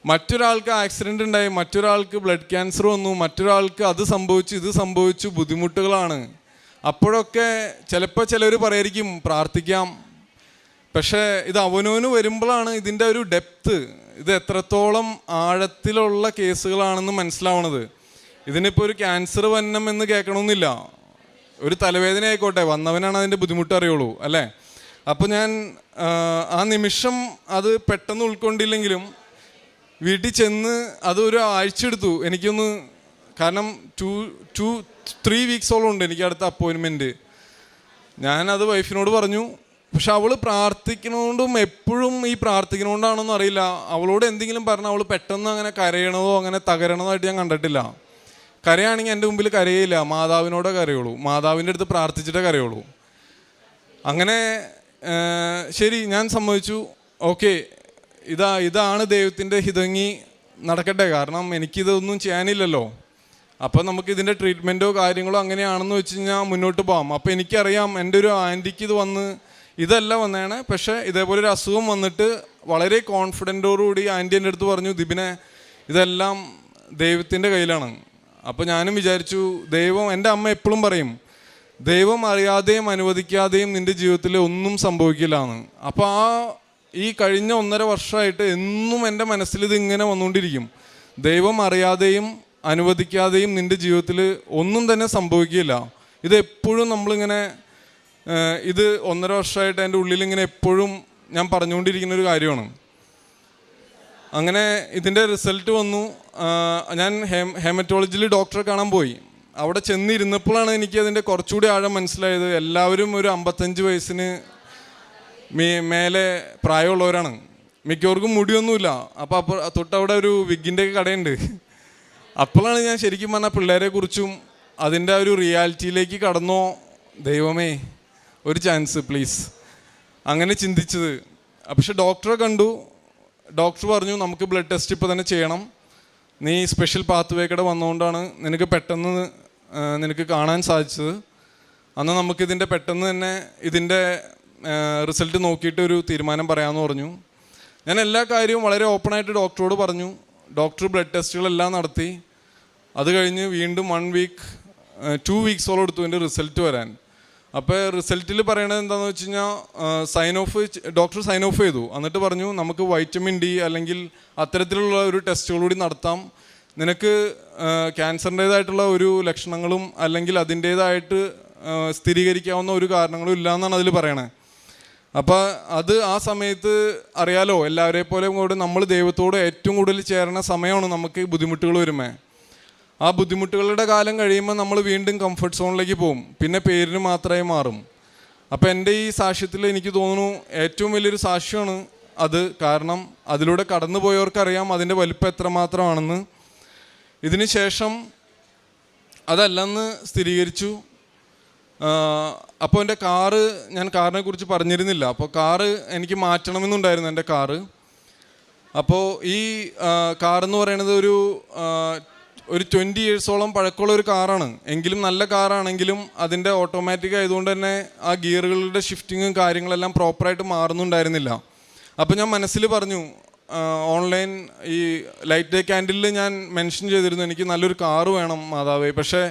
മറ്റൊരാൾക്ക് ആക്സിഡൻ്റ് ഉണ്ടായി, മറ്റൊരാൾക്ക് ബ്ലഡ് ക്യാൻസർ വന്നു, മറ്റൊരാൾക്ക് അത് സംഭവിച്ചു, ഇത് സംഭവിച്ചു, ബുദ്ധിമുട്ടുകളാണ്. അപ്പോഴൊക്കെ ചിലപ്പോൾ ചിലർ പറയായിരിക്കും പ്രാർത്ഥിക്കാം. പക്ഷേ ഇത് അവനവന് വരുമ്പോഴാണ് ഇതിൻ്റെ ഒരു ഡെപ്ത്, ഇത് എത്രത്തോളം ആഴത്തിലുള്ള കേസുകളാണെന്ന് മനസ്സിലാവണത്. ഇതിനിപ്പോൾ ഒരു ക്യാൻസർ വന്നം എന്ന് കേൾക്കണമെന്നില്ല, ഒരു തലവേദന ആയിക്കോട്ടെ, വന്നവനാണ് അതിൻ്റെ ബുദ്ധിമുട്ട് അറിയുള്ളൂ അല്ലേ. അപ്പോൾ ഞാൻ ആ നിമിഷം അത് പെട്ടെന്ന് ഉൾക്കൊണ്ടില്ലെങ്കിലും വീട്ടിൽ ചെന്ന് അതൊരു ആഴ്ച എടുത്തു എനിക്കൊന്ന്. കാരണം 2-3 വീക്സോളം ഉണ്ട് എനിക്ക് അടുത്ത അപ്പോയിൻമെൻറ്റ്. ഞാനത് വൈഫിനോട് പറഞ്ഞു. പക്ഷെ അവൾ പ്രാർത്ഥിക്കണോണ്ടും എപ്പോഴും ഈ പ്രാർത്ഥിക്കണോണ്ടാണെന്നും അറിയില്ല, അവളോട് എന്തെങ്കിലും പറഞ്ഞാൽ അവൾ പെട്ടെന്ന് അങ്ങനെ കരയണതോ അങ്ങനെ തകരണതോ ആയിട്ട് ഞാൻ കണ്ടിട്ടില്ല. കരയാണെങ്കിൽ എൻ്റെ മുമ്പിൽ കരയില്ല, മാതാവിനോടെ കരയുള്ളൂ, മാതാവിൻ്റെ അടുത്ത് പ്രാർത്ഥിച്ചിട്ടേ കരയുള്ളൂ. അങ്ങനെ ശരി ഞാൻ സമ്മതിച്ചു. ഓക്കെ, ഇതാണ് ദൈവത്തിൻ്റെ ഹിതങ്ങി, നടക്കട്ടെ. കാരണം എനിക്കിതൊന്നും ചെയ്യാനില്ലല്ലോ. അപ്പോൾ നമുക്ക് ഇതിൻ്റെ ട്രീറ്റ്മെൻറ്റോ കാര്യങ്ങളോ അങ്ങനെയാണെന്ന് വെച്ച് കഴിഞ്ഞാൽ മുന്നോട്ട് പോകാം. അപ്പോൾ എനിക്കറിയാം എൻ്റെ ഒരു ആൻറ്റിക്ക് ഇത് വന്ന് ഇതല്ല വന്നതാണ്, പക്ഷേ ഇതേപോലെ ഒരു അസുഖം വന്നിട്ട് വളരെ കോൺഫിഡൻറ്റോടുകൂടി ആൻറ്റി എൻ്റെ അടുത്ത് പറഞ്ഞു, ദിബിനെ ഇതെല്ലാം ദൈവത്തിൻ്റെ കയ്യിലാണ്. അപ്പോൾ ഞാനും വിചാരിച്ചു, ദൈവം, എൻ്റെ അമ്മ എപ്പോഴും പറയും, ദൈവം അറിയാതെയും അനുവദിക്കാതെയും നിൻ്റെ ജീവിതത്തിൽ ഒന്നും സംഭവിക്കില്ല എന്ന്. അപ്പോൾ ഈ കഴിഞ്ഞ 1.5 വർഷമായിട്ട് എന്നും എൻ്റെ മനസ്സിൽ ഇതിങ്ങനെ വന്നുകൊണ്ടിരിക്കും. ദൈവം അറിയാതെയും അനുവദിക്കാതെയും നിൻ്റെ ജീവിതത്തിൽ ഒന്നും തന്നെ സംഭവിക്കില്ല. ഇതെപ്പോഴും നമ്മളിങ്ങനെ ഇത് 1.5 വർഷമായിട്ട് എൻ്റെ ഉള്ളിൽ ഇങ്ങനെ എപ്പോഴും ഞാൻ പറഞ്ഞുകൊണ്ടിരിക്കുന്ന ഒരു കാര്യമാണ്. അങ്ങനെ ഇതിൻ്റെ റിസൾട്ട് വന്നു. ഞാൻ ഹെമറ്റോളജിയിൽ ഡോക്ടറെ കാണാൻ പോയി. അവിടെ ചെന്നിരുന്നപ്പോഴാണ് എനിക്ക് അതിൻ്റെ കുറച്ചുകൂടി ആഴം മനസ്സിലായത്. എല്ലാവരും ഒരു 55 വയസ്സിന് മേലെ പ്രായമുള്ളവരാണ്. മിക്കവർക്കും മുടിയൊന്നുമില്ല. അപ്പോൾ തൊട്ടവിടെ ഒരു വിഗിൻ്റെ കടയുണ്ട്. അപ്പോഴാണ് ഞാൻ ശരിക്കും പറഞ്ഞാൽ പിള്ളേരെ കുറിച്ചും അതിൻ്റെ ഒരു റിയാലിറ്റിയിലേക്ക് കടന്നോ, ദൈവമേ ഒരു ചാൻസ് പ്ലീസ്, അങ്ങനെ ചിന്തിച്ചത്. പക്ഷെ ഡോക്ടറെ കണ്ടു. ഡോക്ടർ പറഞ്ഞു, നമുക്ക് ബ്ലഡ് ടെസ്റ്റ് ഇപ്പോൾ തന്നെ ചെയ്യണം. നീ സ്പെഷ്യൽ പാത്ത് വേക്കടെ വന്നുകൊണ്ടാണ് നിനക്ക് പെട്ടെന്ന് നിനക്ക് കാണാൻ സാധിച്ചത്. അന്ന് നമുക്കിതിൻ്റെ പെട്ടെന്ന് തന്നെ ഇതിൻ്റെ റിസൾട്ട് നോക്കിയിട്ട് ഒരു തീരുമാനം പറയാമെന്ന് പറഞ്ഞു. ഞാൻ എല്ലാ കാര്യവും വളരെ ഓപ്പണായിട്ട് ഡോക്ടറോട് പറഞ്ഞു. ഡോക്ടർ ബ്ലഡ് ടെസ്റ്റുകളെല്ലാം നടത്തി. അത് കഴിഞ്ഞ് വീണ്ടും 1 വീക്ക് 2 വീക്സോളം എടുത്തു എൻ്റെ റിസൾട്ട് വരാൻ. അപ്പോൾ റിസൾട്ടിൽ പറയണത് എന്താണെന്ന് വെച്ച് കഴിഞ്ഞാൽ ഡോക്ടർ സൈൻ ഓഫ് ചെയ്തു. എന്നിട്ട് പറഞ്ഞു, നമുക്ക് വൈറ്റമിൻ ഡി അല്ലെങ്കിൽ അത്തരത്തിലുള്ള ഒരു ടെസ്റ്റുകൾ കൂടി നടത്താം. നിനക്ക് ക്യാൻസറിൻ്റേതായിട്ടുള്ള ഒരു ലക്ഷണങ്ങളും അല്ലെങ്കിൽ അതിൻ്റേതായിട്ട് സ്ഥിരീകരിക്കാവുന്ന ഒരു കാരണങ്ങളും ഇല്ല എന്നാണ് അതിൽ പറയണത്. അപ്പോൾ അത് ആ സമയത്ത് അറിയാലോ, എല്ലാവരെ പോലെ കൂടെ നമ്മൾ ദൈവത്തോട് ഏറ്റവും കൂടുതൽ ചേരണ സമയമാണ് നമുക്ക് ബുദ്ധിമുട്ടുകൾ വരുമ്പോൾ. ആ ബുദ്ധിമുട്ടുകളുടെ കാലം കഴിയുമ്പോൾ നമ്മൾ വീണ്ടും കംഫർട്ട് സോണിലേക്ക് പോകും. പിന്നെ പേരിന് മാത്രമേ മാറും. അപ്പോൾ എൻ്റെ ഈ സാക്ഷ്യത്തിൽ എനിക്ക് തോന്നുന്നു ഏറ്റവും വലിയൊരു സാക്ഷ്യമാണ് അത്. കാരണം അതിലൂടെ കടന്നു പോയവർക്കറിയാം അതിൻ്റെ വലിപ്പം എത്രമാത്രമാണെന്ന്. ഇതിന് ശേഷം അതല്ലെന്ന് സ്ഥിരീകരിച്ചു. അപ്പോൾ എൻ്റെ ഞാൻ കാറിനെ കുറിച്ച് പറഞ്ഞിരുന്നില്ല. അപ്പോൾ കാറ് എനിക്ക് മാറ്റണമെന്നുണ്ടായിരുന്നു എൻ്റെ കാറ്. അപ്പോൾ ഈ കാറെന്ന് പറയുന്നത് ഒരു 20 ഇയേഴ്സോളം പഴക്കമുള്ള ഒരു കാറാണ്. എങ്കിലും നല്ല കാറാണെങ്കിലും അതിൻ്റെ ഓട്ടോമാറ്റിക് ആയതുകൊണ്ട് തന്നെ ആ ഗിയറുകളുടെ ഷിഫ്റ്റിങ്ങും കാര്യങ്ങളെല്ലാം പ്രോപ്പറായിട്ട് മാറുന്നുണ്ടായിരുന്നില്ല. അപ്പോൾ ഞാൻ മനസ്സിൽ പറഞ്ഞു, ഓൺലൈൻ ഈ ലൈറ്റ് ഡേ ക്യാൻഡിലിൽ ഞാൻ മെൻഷൻ ചെയ്തിരുന്നു, എനിക്ക് നല്ലൊരു കാറ് വേണം മാതാവേ. പക്ഷേ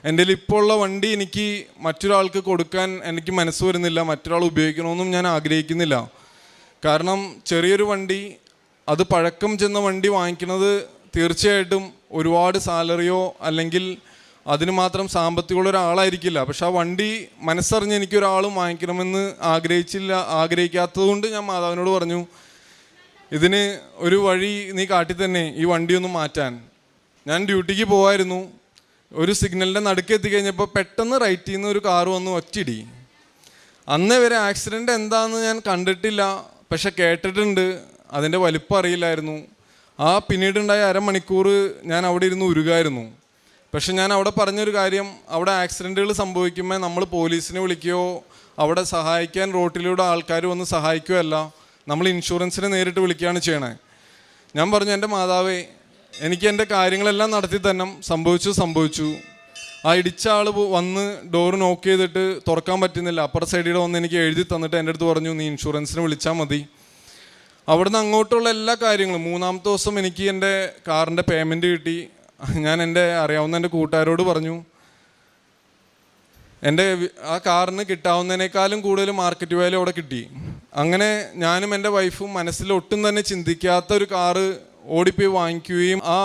എൻ്റെ ഇപ്പോൾ ഉള്ള വണ്ടി എനിക്ക് മറ്റൊരാൾക്ക് കൊടുക്കാൻ എനിക്ക് മനസ്സ് വരുന്നില്ല, മറ്റൊരാൾ ഉപയോഗിക്കണമെന്നും ഞാൻ ആഗ്രഹിക്കുന്നില്ല. കാരണം ചെറിയൊരു വണ്ടി, അത് പഴക്കം ചെന്ന വണ്ടി വാങ്ങിക്കുന്നത് തീർച്ചയായിട്ടും ഒരുപാട് സാലറിയോ അല്ലെങ്കിൽ അതിന് മാത്രം സാമ്പത്തികമുള്ള ഒരാളായിരിക്കില്ല. പക്ഷെ ആ വണ്ടി മനസ്സറിഞ്ഞ് എനിക്കൊരാളും വാങ്ങിക്കണമെന്ന് ആഗ്രഹിക്കാത്തത് കൊണ്ട് ഞാൻ മാതാവിനോട് പറഞ്ഞു, ഇതിന് ഒരു വഴി നീ കാട്ടി തന്നെ ഈ വണ്ടിയൊന്നും മാറ്റാൻ. ഞാൻ ഡ്യൂട്ടിക്ക് പോകായിരുന്നു. ഒരു സിഗ്നലിൻ്റെ നടുക്ക് എത്തിക്കഴിഞ്ഞപ്പോൾ പെട്ടെന്ന് റൈറ്റിൽ നിന്ന് ഒരു കാറ് വന്ന് ഒറ്റയിടി. അന്നേ വരെ ആക്സിഡൻറ്റ് എന്താണെന്ന് ഞാൻ കണ്ടിട്ടില്ല, പക്ഷെ കേട്ടിട്ടുണ്ട്. അതിൻ്റെ വലിപ്പം അറിയില്ലായിരുന്നു. പിന്നീടുണ്ടായ അരമണിക്കൂർ ഞാൻ അവിടെ ഇരുന്ന് ഉരുകായിരുന്നു. പക്ഷെ ഞാൻ അവിടെ പറഞ്ഞൊരു കാര്യം, അവിടെ ആക്സിഡൻറ്റുകൾ സംഭവിക്കുമ്പോൾ നമ്മൾ പോലീസിനെ വിളിക്കുകയോ അവിടെ സഹായിക്കാൻ റോട്ടിലൂടെ ആൾക്കാർ വന്ന് സഹായിക്കുകയല്ല, നമ്മൾ ഇൻഷുറൻസിനെ നേരിട്ട് വിളിക്കുകയാണ് ചെയ്യണേ. ഞാൻ പറഞ്ഞു, എൻ്റെ മാതാവേ, എനിക്ക് എൻ്റെ കാര്യങ്ങളെല്ലാം നടത്തി തന്നെ സംഭവിച്ചു. ആ ഇടിച്ച ആൾ വന്ന് ഡോറ് നോക്ക് ചെയ്തിട്ട് തുറക്കാൻ പറ്റുന്നില്ല. അപ്പുറ സൈഡിൽ വന്ന് എനിക്ക് എഴുതി തന്നിട്ട് എൻ്റെ അടുത്ത് പറഞ്ഞു, നീ ഇൻഷുറൻസിനെ വിളിച്ചാൽ മതി. അവിടുന്ന് അങ്ങോട്ടുള്ള എല്ലാ കാര്യങ്ങളും 3-ാമത്തെ ദിവസം എനിക്ക് എൻ്റെ കാറിൻ്റെ പേയ്മെൻറ്റ് കിട്ടി. ഞാൻ അറിയാവുന്ന എൻ്റെ കൂട്ടുകാരോട് പറഞ്ഞു, ആ കാറിന് കിട്ടാവുന്നതിനേക്കാളും കൂടുതൽ മാർക്കറ്റ് വാല്യൂ അവിടെ കിട്ടി. അങ്ങനെ ഞാനും എൻ്റെ വൈഫും മനസ്സിൽ ഒട്ടും തന്നെ ചിന്തിക്കാത്ത ഒരു കാറ് ഓടിപ്പോയി വാങ്ങിക്കുകയും ആ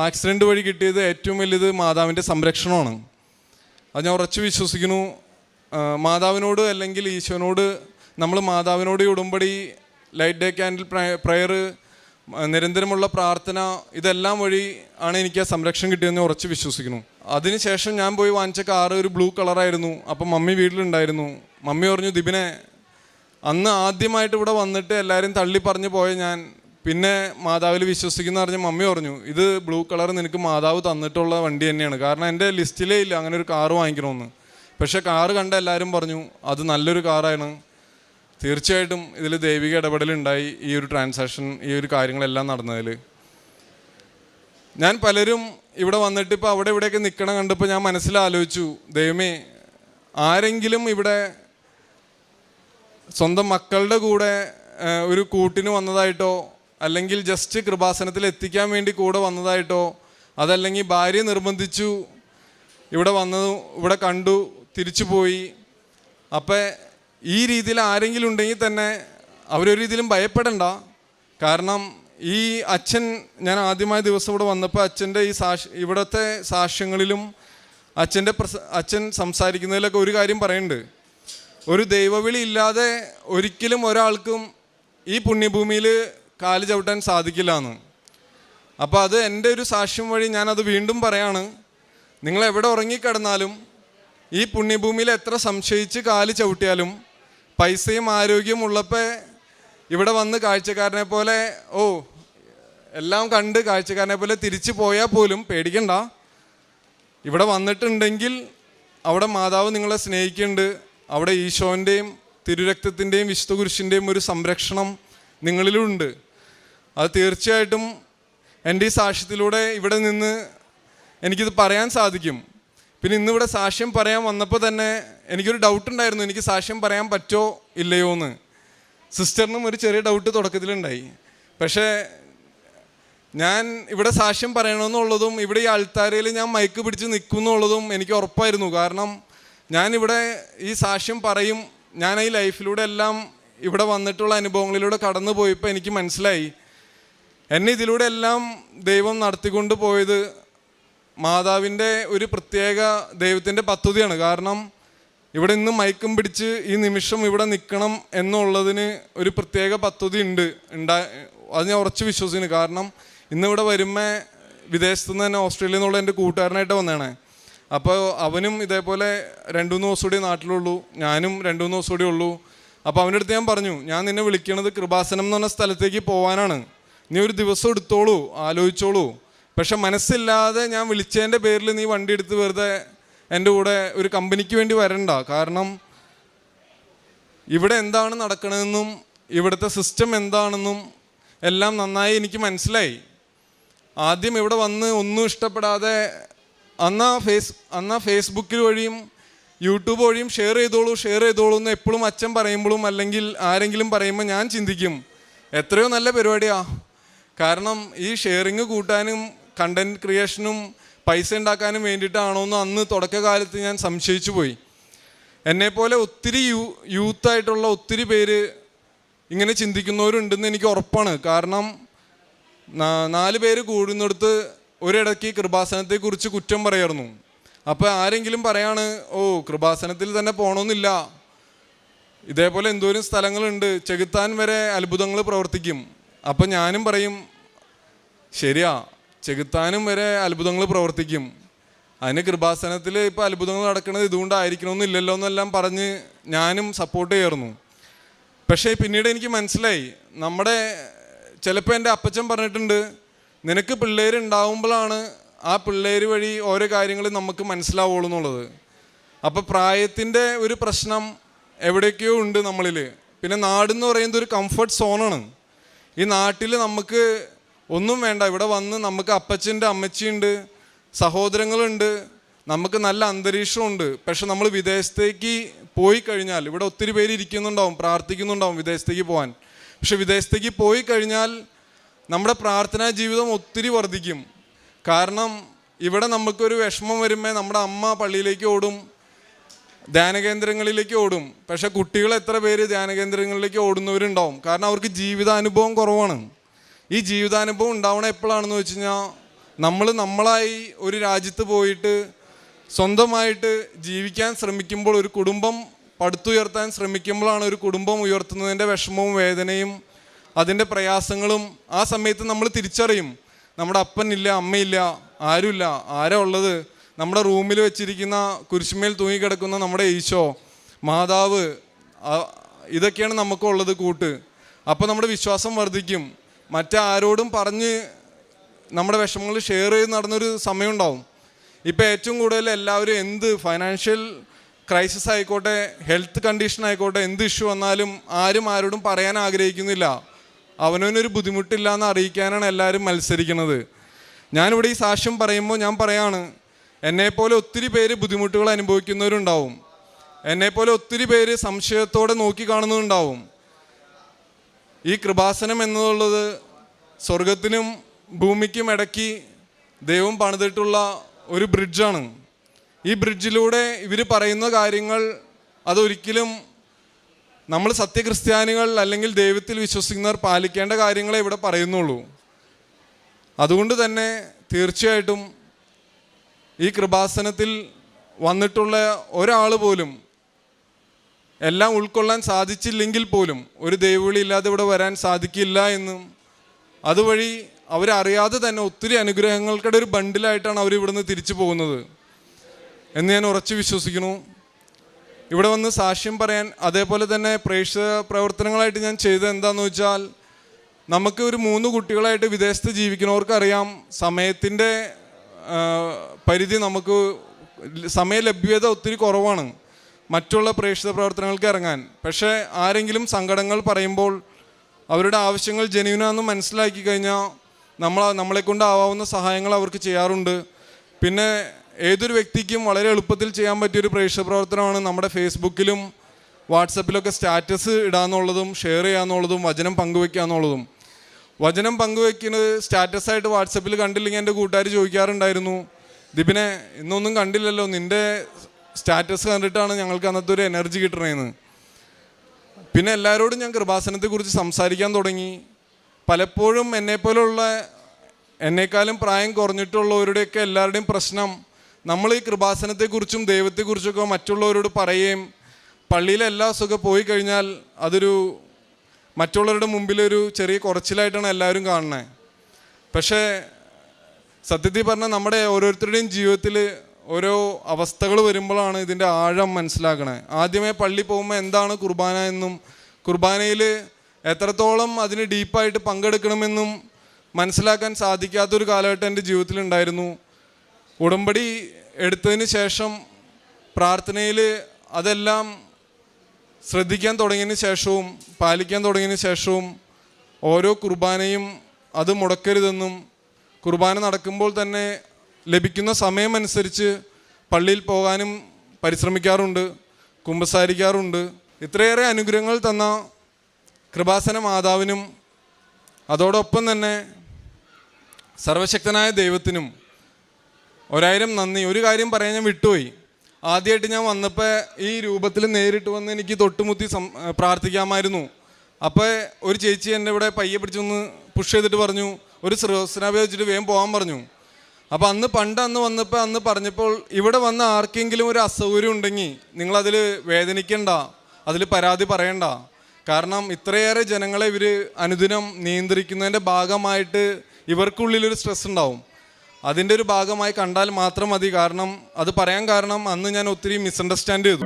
ആക്സിഡൻറ്റ് വഴി കിട്ടിയത് ഏറ്റവും വലിയത് മാതാവിൻ്റെ സംരക്ഷണമാണ്. അത് ഞാൻ ഉറച്ചു വിശ്വസിക്കുന്നു. മാതാവിനോട് അല്ലെങ്കിൽ ഈശോനോട് നമ്മൾ മാതാവിനോട് ഉടമ്പടി, ലൈറ്റ് ഡേ ക്യാൻഡിൽ പ്രയർ, നിരന്തരമുള്ള പ്രാർത്ഥന, ഇതെല്ലാം വഴി ആണ് എനിക്ക് ആ സംരക്ഷണം കിട്ടിയതെന്ന് ഉറച്ച് വിശ്വസിക്കുന്നു. അതിനുശേഷം ഞാൻ പോയി വാങ്ങിച്ച കാറ് ഒരു ബ്ലൂ കളറായിരുന്നു. അപ്പം മമ്മി വീട്ടിലുണ്ടായിരുന്നു. മമ്മി പറഞ്ഞു, ദിബിനെ, അന്ന് ആദ്യമായിട്ട് ഇവിടെ വന്നിട്ട് എല്ലാവരും തള്ളി പറഞ്ഞു പോയ ഞാൻ പിന്നെ മാതാവിൽ വിശ്വസിക്കുന്ന പറഞ്ഞ് മമ്മി പറഞ്ഞു, ഇത് ബ്ലൂ കളർ നിനക്ക് മാതാവ് തന്നിട്ടുള്ള വണ്ടി തന്നെയാണ്. കാരണം എൻ്റെ ലിസ്റ്റിലേ ഇല്ല അങ്ങനെ ഒരു കാറ് വാങ്ങിക്കണമെന്ന്. പക്ഷെ കാറ് കണ്ട എല്ലാവരും പറഞ്ഞു അത് നല്ലൊരു കാറാണ്. തീർച്ചയായിട്ടും ഇതിൽ ദൈവിക ഇടപെടലുണ്ടായി ഈ ഒരു ട്രാൻസാക്ഷൻ, ഈ ഒരു കാര്യങ്ങളെല്ലാം നടന്നതിൽ. ഞാൻ പലരും ഇവിടെ വന്നിട്ട് ഇപ്പോൾ അവിടെ ഇവിടെയൊക്കെ നിൽക്കണം കണ്ടപ്പോൾ ഞാൻ മനസ്സിലാലോചിച്ചു, ദൈവമേ, ആരെങ്കിലും ഇവിടെ സ്വന്തം മക്കളുടെ കൂടെ ഒരു കൂട്ടിന് വന്നതായിട്ടോ, അല്ലെങ്കിൽ ജസ്റ്റ് കൃപാസനത്തിൽ എത്തിക്കാൻ വേണ്ടി കൂടെ വന്നതായിട്ടോ, അതല്ലെങ്കിൽ ഭാര്യ നിർബന്ധിച്ചു ഇവിടെ വന്നു, ഇവിടെ കണ്ടു, തിരിച്ചു പോയി. അപ്പം ഈ രീതിയിൽ ആരെങ്കിലും ഉണ്ടെങ്കിൽ തന്നെ അവരൊരു രീതിയിലും ഭയപ്പെടണ്ട. കാരണം ഈ അച്ഛൻ, ഞാൻ ആദ്യമായ ദിവസം ഇവിടെ വന്നപ്പോൾ അച്ഛൻ്റെ ഈ ഇവിടുത്തെ സാക്ഷ്യങ്ങളിലും അച്ഛൻ സംസാരിക്കുന്നതിലൊക്കെ ഒരു കാര്യം പറയുന്നുണ്ട്, ഒരു ദൈവവിളി ഇല്ലാതെ ഒരിക്കലും ഒരാൾക്കും ഈ പുണ്യഭൂമിയിൽ കാല് ചവിട്ടാൻ സാധിക്കില്ല എന്ന്. അപ്പോൾ അത് എൻ്റെ ഒരു സാക്ഷ്യം വഴി ഞാനത് വീണ്ടും പറയാണ്. നിങ്ങൾ എവിടെ ഉറങ്ങിക്കിടന്നാലും ഈ പുണ്യഭൂമിയിൽ എത്ര സംശയിച്ച് കാല് ചവിട്ടിയാലും പൈസയും ആരോഗ്യവും ഉള്ളപ്പോൾ ഇവിടെ വന്ന് കാഴ്ചക്കാരനെ പോലെ എല്ലാം കണ്ട് കാഴ്ചക്കാരനെ പോലെ തിരിച്ചു പോയാൽ പോലും പേടിക്കണ്ട. ഇവിടെ വന്നിട്ടുണ്ടെങ്കിൽ അവിടെ മാതാവ് നിങ്ങളെ സ്നേഹിക്കുന്നുണ്ട്. അവിടെ ഈശോൻ്റെയും തിരുരക്തത്തിൻ്റെയും വിശുദ്ധ കുരിശിൻ്റെയും ഒരു സംരക്ഷണം നിങ്ങളിലുണ്ട്. അത് തീർച്ചയായിട്ടും എൻ്റെ ഈ സാക്ഷ്യത്തിലൂടെ ഇവിടെ നിന്ന് എനിക്കിത് പറയാൻ സാധിക്കും. പിന്നെ ഇന്നിവിടെ സാക്ഷ്യം പറയാൻ വന്നപ്പോൾ തന്നെ എനിക്കൊരു ഡൗട്ട് ഉണ്ടായിരുന്നു, എനിക്ക് സാക്ഷ്യം പറയാൻ പറ്റുമോ ഇല്ലയോ എന്ന്. സിസ്റ്ററിനും ഒരു ചെറിയ ഡൗട്ട് തുടക്കത്തിലുണ്ടായി. പക്ഷേ ഞാൻ ഇവിടെ സാക്ഷ്യം പറയണമെന്നുള്ളതും ഇവിടെ ഈ ആൾത്താരയിൽ ഞാൻ മൈക്ക് പിടിച്ച് നിൽക്കുമെന്നുള്ളതും എനിക്ക് ഉറപ്പായിരുന്നു. കാരണം ഞാനിവിടെ ഈ സാക്ഷ്യം പറയും. ഞാൻ ഈ ലൈഫിലൂടെ എല്ലാം ഇവിടെ വന്നിട്ടുള്ള അനുഭവങ്ങളിലൂടെ കടന്നു പോയപ്പോൾ എനിക്ക് മനസ്സിലായി, എന്നെ ഇതിലൂടെ എല്ലാം ദൈവം നടത്തിക്കൊണ്ട് പോയത് മാതാവിൻ്റെ ഒരു പ്രത്യേക ദൈവത്തിൻ്റെ പദ്ധതിയാണ്. കാരണം ഇവിടെ ഇന്ന് മയക്കം പിടിച്ച് ഈ നിമിഷം ഇവിടെ നിൽക്കണം എന്നുള്ളതിന് ഒരു പ്രത്യേക പദ്ധതി ഉണ്ട്. അത് ഞാൻ ഉറച്ച് വിശ്വസിക്കുന്നു. കാരണം ഇന്നിവിടെ വരുമ്പോൾ വിദേശത്തു നിന്ന് തന്നെ ഓസ്ട്രേലിയയിൽ നിന്നുള്ള എൻ്റെ കൂട്ടുകാരനായിട്ട് വന്നതാണ്. അപ്പോൾ അവനും ഇതേപോലെ 2-3 ദിവസം കൂടി നാട്ടിലുള്ളൂ, ഞാനും 2-3 ദിവസം കൂടി ഉള്ളൂ. അപ്പോൾ അവൻ്റെ അടുത്ത് ഞാൻ പറഞ്ഞു, ഞാൻ നിന്നെ വിളിക്കണത് കൃപാസനം എന്ന് പറഞ്ഞ സ്ഥലത്തേക്ക് പോകാനാണ്, നീ ഒരു ദിവസം എടുത്തോളൂ, ആലോചിച്ചോളൂ. പക്ഷെ മനസ്സില്ലാതെ ഞാൻ വിളിച്ചതിൻ്റെ പേരിൽ നീ വണ്ടി എടുത്ത് വെറുതെ എൻ്റെ കൂടെ ഒരു കമ്പനിക്ക് വേണ്ടി വരണ്ട. കാരണം ഇവിടെ എന്താണ് നടക്കണമെന്നും ഇവിടുത്തെ സിസ്റ്റം എന്താണെന്നും എല്ലാം നന്നായി എനിക്ക് മനസ്സിലായി. ആദ്യം ഇവിടെ വന്ന് ഒന്നും ഇഷ്ടപ്പെടാതെ അന്നാ ഫേസ്ബുക്കിൽ വഴിയും യൂട്യൂബ് വഴിയും ഷെയർ ചെയ്തോളൂ എന്ന് എപ്പോഴും അച്ഛൻ പറയുമ്പോഴും അല്ലെങ്കിൽ ആരെങ്കിലും പറയുമ്പോൾ ഞാൻ ചിന്തിക്കും, എത്രയോ നല്ല പരിപാടിയാണ്. കാരണം ഈ ഷെയറിങ് കൂട്ടാനും കണ്ടൻറ് ക്രിയേഷനും പൈസ ഉണ്ടാക്കാനും വേണ്ടിയിട്ടാണോ എന്ന് അന്ന് തുടക്കകാലത്ത് ഞാൻ സംശയിച്ചു പോയി. എന്നെപ്പോലെ ഒത്തിരി യൂത്തായിട്ടുള്ള ഒത്തിരി പേര് ഇങ്ങനെ ചിന്തിക്കുന്നവരുണ്ടെന്ന് എനിക്ക് ഉറപ്പാണ്. കാരണം 4 പേര് കൂടുന്നിടത്ത് ഒരിടയ്ക്ക് കൃപാസനത്തെക്കുറിച്ച് കുറ്റം പറയായിരുന്നു. അപ്പോൾ ആരെങ്കിലും പറയാണ്, കൃപാസനത്തിൽ തന്നെ പോകണമെന്നില്ല, ഇതേപോലെ എന്തോരം സ്ഥലങ്ങളുണ്ട്, ചെകുത്താൻ വരെ അത്ഭുതങ്ങൾ പ്രവർത്തിക്കും. അപ്പം ഞാനും പറയും, ശരിയാ, ചെകുത്താനും വരെ അത്ഭുതങ്ങൾ പ്രവർത്തിക്കും, അതിന് കൃപാസനത്തിൽ ഇപ്പോൾ അത്ഭുതങ്ങൾ നടക്കുന്നത് ഇതുകൊണ്ടായിരിക്കണമെന്നില്ലല്ലോ എന്നെല്ലാം പറഞ്ഞ് ഞാനും സപ്പോർട്ട് ചെയ്യായിരുന്നു. പക്ഷേ പിന്നീട് എനിക്ക് മനസ്സിലായി, ചിലപ്പോൾ എൻ്റെ അപ്പച്ചൻ പറഞ്ഞിട്ടുണ്ട്, നിനക്ക് പിള്ളേരുണ്ടാവുമ്പോഴാണ് ആ പിള്ളേർ വഴി ഓരോ കാര്യങ്ങൾ നമുക്ക് മനസ്സിലാവുള്ളൂ എന്നുള്ളത്. അപ്പോൾ പ്രായത്തിൻ്റെ ഒരു പ്രശ്നം എവിടെയൊക്കെയോ ഉണ്ട് നമ്മളിൽ. പിന്നെ നാടെന്ന് പറയുന്നത് ഒരു കംഫർട്ട് സോണാണ്. ഈ നാട്ടിൽ നമുക്ക് ഒന്നും വേണ്ട, ഇവിടെ വന്ന് നമുക്ക് അപ്പച്ചൻ്റെ അമ്മച്ചിയുണ്ട്, സഹോദരങ്ങളുണ്ട്, നമുക്ക് നല്ല അന്തരീക്ഷമുണ്ട്. പക്ഷെ നമ്മൾ വിദേശത്തേക്ക് പോയി കഴിഞ്ഞാൽ, ഇവിടെ ഒത്തിരി പേര് ഇരിക്കുന്നുണ്ടാവും, പ്രാർത്ഥിക്കുന്നുണ്ടാവും വിദേശത്തേക്ക് പോകാൻ. പക്ഷെ വിദേശത്തേക്ക് പോയി കഴിഞ്ഞാൽ നമ്മുടെ പ്രാർത്ഥനാ ജീവിതം ഒത്തിരി വർദ്ധിക്കും. കാരണം ഇവിടെ നമുക്കൊരു വിഷമം വരുമ്പോൾ നമ്മുടെ അമ്മ പള്ളിയിലേക്ക് ഓടും, ധ്യാനകേന്ദ്രങ്ങളിലേക്ക് ഓടും. പക്ഷെ കുട്ടികൾ എത്ര പേര് ധ്യാനകേന്ദ്രങ്ങളിലേക്ക് ഓടുന്നവരുണ്ടാവും? കാരണം അവർക്ക് ജീവിതാനുഭവം കുറവാണ്. ഈ ജീവിതാനുഭവം ഉണ്ടാവണ എപ്പോഴാണെന്ന് വെച്ച് കഴിഞ്ഞാൽ, നമ്മളായി ഒരു രാജ്യത്ത് പോയിട്ട് സ്വന്തമായിട്ട് ജീവിക്കാൻ ശ്രമിക്കുമ്പോൾ, ഒരു കുടുംബം പടുത്തുയർത്താൻ ശ്രമിക്കുമ്പോഴാണ് ഒരു കുടുംബം ഉയർത്തുന്നതിൻ്റെ വിഷമവും വേദനയും അതിൻ്റെ പ്രയാസങ്ങളും ആ സമയത്ത് നമ്മൾ തിരിച്ചറിയും. നമ്മുടെ അപ്പനില്ല, അമ്മയില്ല, ആരുമില്ല. ആരാ ഉള്ളത്? നമ്മുടെ റൂമിൽ വെച്ചിരിക്കുന്ന കുരിശുമേൽ തൂങ്ങിക്കിടക്കുന്ന നമ്മുടെ ഈശോ, മാതാവ്, ഇതൊക്കെയാണ് നമുക്കുള്ളത് കൂട്ട്. അപ്പോൾ നമ്മുടെ വിശ്വാസം വർദ്ധിക്കും. മറ്റാരോടും പറഞ്ഞ് നമ്മുടെ വിഷമങ്ങൾ ഷെയർ ചെയ്ത് നടന്നൊരു സമയം ഉണ്ടാവും. ഇപ്പോൾ ഏറ്റവും കൂടുതൽ എല്ലാവരും ഫൈനാൻഷ്യൽ ക്രൈസിസ് ആയിക്കോട്ടെ, ഹെൽത്ത് കണ്ടീഷൻ ആയിക്കോട്ടെ, എന്ത് ഇഷ്യൂ വന്നാലും ആരും ആരോടും പറയാൻ ആഗ്രഹിക്കുന്നില്ല. അവനവനൊരു ബുദ്ധിമുട്ടില്ല എന്ന് അറിയിക്കാനാണ് എല്ലാവരും മത്സരിക്കുന്നത്. ഞാനിവിടെ ഈ സാക്ഷ്യം പറയുമ്പോൾ ഞാൻ പറയാണ്, എന്നെപ്പോലെ ഒത്തിരി പേര് ബുദ്ധിമുട്ടുകൾ അനുഭവിക്കുന്നവരുണ്ടാവും. എന്നെപ്പോലെ ഒത്തിരി പേര് സംശയത്തോടെ നോക്കി കാണുന്നതുണ്ടാവും. ഈ കൃപാസനം എന്നുള്ളത് സ്വർഗത്തിനും ഭൂമിക്കും ഇടയ്ക്ക് ദൈവം പണിതിട്ടുള്ള ഒരു ബ്രിഡ്ജാണ്. ഈ ബ്രിഡ്ജിലൂടെ ഇവർ പറയുന്ന കാര്യങ്ങൾ അതൊരിക്കലും നമ്മൾ സത്യക്രിസ്ത്യാനികൾ അല്ലെങ്കിൽ ദൈവത്തിൽ വിശ്വസിക്കുന്നവർ പാലിക്കേണ്ട കാര്യങ്ങളെ ഇവിടെ പറയുന്നുള്ളൂ. അതുകൊണ്ട് തന്നെ തീർച്ചയായിട്ടും ഈ കൃപാസനത്തിൽ വന്നിട്ടുള്ള ഒരാൾ പോലും എല്ലാം ഉൾക്കൊള്ളാൻ സാധിച്ചില്ലെങ്കിൽ പോലും ഒരു ദൈവവിളി ഇല്ലാതെ ഇവിടെ വരാൻ സാധിക്കില്ല എന്നും അതുവഴി അവരറിയാതെ തന്നെ ഒത്തിരി അനുഗ്രഹങ്ങൾക്കിടെ ഒരു ബണ്ടിലായിട്ടാണ് അവർ ഇവിടുന്ന് തിരിച്ചു പോകുന്നത് എന്ന് ഞാൻ ഉറച്ചു വിശ്വസിക്കുന്നു. ഇവിടെ വന്ന് സാക്ഷ്യം പറയാൻ, അതേപോലെ തന്നെ പ്രേക്ഷിത പ്രവർത്തനങ്ങളായിട്ട് ഞാൻ ചെയ്തത് എന്താണെന്ന് വെച്ചാൽ, നമുക്ക് ഒരു 3 കുട്ടികളായിട്ട് വിദേശത്ത് ജീവിക്കുന്നവർക്കറിയാം സമയത്തിൻ്റെ പരിധി, നമുക്ക് സമയ ലഭ്യത ഒത്തിരി കുറവാണ് മറ്റുള്ള പ്രേക്ഷിത പ്രവർത്തനങ്ങൾക്ക് ഇറങ്ങാൻ. പക്ഷേ ആരെങ്കിലും സങ്കടങ്ങൾ പറയുമ്പോൾ അവരുടെ ആവശ്യങ്ങൾ ജെന്യൂനാണെന്ന് മനസ്സിലാക്കി കഴിഞ്ഞാൽ നമ്മളെക്കൊണ്ടാവാവുന്ന സഹായങ്ങൾ അവർക്ക് ചെയ്യാറുണ്ട്. പിന്നെ ഏതൊരു വ്യക്തിക്കും വളരെ എളുപ്പത്തിൽ ചെയ്യാൻ പറ്റിയൊരു പ്രേക്ഷിത പ്രവർത്തനമാണ് നമ്മുടെ ഫേസ്ബുക്കിലും വാട്സപ്പിലൊക്കെ സ്റ്റാറ്റസ് ഇടാന്നുള്ളതും ഷെയർ ചെയ്യാന്നുള്ളതും വചനം പങ്കുവെക്കുക എന്നുള്ളതും. വചനം പങ്കുവെക്കുന്നത് സ്റ്റാറ്റസായിട്ട് വാട്സപ്പിൽ കണ്ടില്ലെങ്കിൽ എൻ്റെ കൂട്ടുകാർ ചോദിക്കാറുണ്ടായിരുന്നു, ദിപിനെ ഇന്നൊന്നും കണ്ടില്ലല്ലോ, നിൻ്റെ സ്റ്റാറ്റസ് കണ്ടിട്ടാണ് ഞങ്ങൾക്ക് അന്നത്തെ ഒരു എനർജി കിട്ടണേന്ന്. പിന്നെ എല്ലാവരോടും ഞാൻ കൃപാസനത്തെക്കുറിച്ച് സംസാരിക്കാൻ തുടങ്ങി. പലപ്പോഴും എന്നെക്കാളും പ്രായം കുറഞ്ഞിട്ടുള്ളവരുടെയൊക്കെ എല്ലാവരുടെയും പ്രശ്നം, നമ്മൾ ഈ കൃപാസനത്തെക്കുറിച്ചും ദൈവത്തെക്കുറിച്ചൊക്കെ മറ്റുള്ളവരോട് പറയുകയും പള്ളിയിലെ എല്ലാ സുഖം പോയി കഴിഞ്ഞാൽ അതൊരു മറ്റുള്ളവരുടെ മുമ്പിലൊരു ചെറിയ കുറച്ചിലായിട്ടാണ് എല്ലാവരും കാണുന്നത്. പക്ഷേ സത്യത്തിൽ പറഞ്ഞാൽ നമ്മുടെ ഓരോരുത്തരുടെയും ജീവിതത്തിൽ ഓരോ അവസ്ഥകൾ വരുമ്പോഴാണ് ഇതിൻ്റെ ആഴം മനസ്സിലാക്കണേ. ആദ്യമേ പള്ളി പോകുമ്പോൾ എന്താണ് കുർബാന എന്നും കുർബാനയിൽ എത്രത്തോളം അതിന് ഡീപ്പായിട്ട് പങ്കെടുക്കണമെന്നും മനസ്സിലാക്കാൻ സാധിക്കാത്തൊരു കാലഘട്ടം എൻ്റെ ജീവിതത്തിലുണ്ടായിരുന്നു. ഉടമ്പടി എടുത്തതിന് ശേഷം പ്രാർത്ഥനയിൽ അതെല്ലാം ശ്രദ്ധിക്കാൻ തുടങ്ങിയതിന് ശേഷവും പാലിക്കാൻ തുടങ്ങിയതിന് ശേഷവും ഓരോ കുർബാനയും അത് മുടക്കരുതെന്നും കുർബാന നടക്കുമ്പോൾ തന്നെ ലഭിക്കുന്ന സമയമനുസരിച്ച് പള്ളിയിൽ പോകാനും പരിശ്രമിക്കാറുണ്ട്, കുമ്പസാരിക്കാറുണ്ട്. ഇത്രയേറെ അനുഗ്രഹങ്ങൾ തന്ന കൃപാസന മാതാവിനും അതോടൊപ്പം തന്നെ സർവശക്തനായ ദൈവത്തിനും 1000 നന്ദി. ഒരു കാര്യം പറയാൻ ഞാൻ വിട്ടുപോയി. ആദ്യമായിട്ട് ഞാൻ വന്നപ്പോൾ ഈ രൂപത്തിൽ നേരിട്ട് വന്ന് എനിക്ക് തൊട്ടുമുത്തി പ്രാർത്ഥിക്കാമായിരുന്നു. അപ്പോൾ ഒരു ചേച്ചി എൻ്റെ ഇവിടെ പയ്യെ പിടിച്ചൊന്ന് പുഷ് ചെയ്തിട്ട് പറഞ്ഞു, ഒരു ശ്രീസ്നാഭ വെച്ചിട്ട് വേഗം പോകാൻ പറഞ്ഞു. അപ്പോൾ അന്ന് വന്നപ്പോൾ പറഞ്ഞപ്പോൾ ഇവിടെ വന്ന ആർക്കെങ്കിലും ഒരു അസൗകര്യം ഉണ്ടെങ്കിൽ നിങ്ങളതിൽ വേദനിക്കണ്ട, അതിൽ പരാതി പറയണ്ട. കാരണം ഇത്രയേറെ ജനങ്ങളെ ഇവർ അനുദിനം നിയന്ത്രിക്കുന്നതിൻ്റെ ഭാഗമായിട്ട് ഇവർക്കുള്ളിലൊരു സ്ട്രെസ് ഉണ്ടാവും. അതിൻ്റെ ഒരു ഭാഗമായി കണ്ടാൽ മാത്രം മതി. കാരണം അത് പറയാൻ കാരണം അന്ന് ഞാൻ ഒത്തിരി മിസ്അണ്ടർസ്റ്റാൻഡ് ചെയ്തു.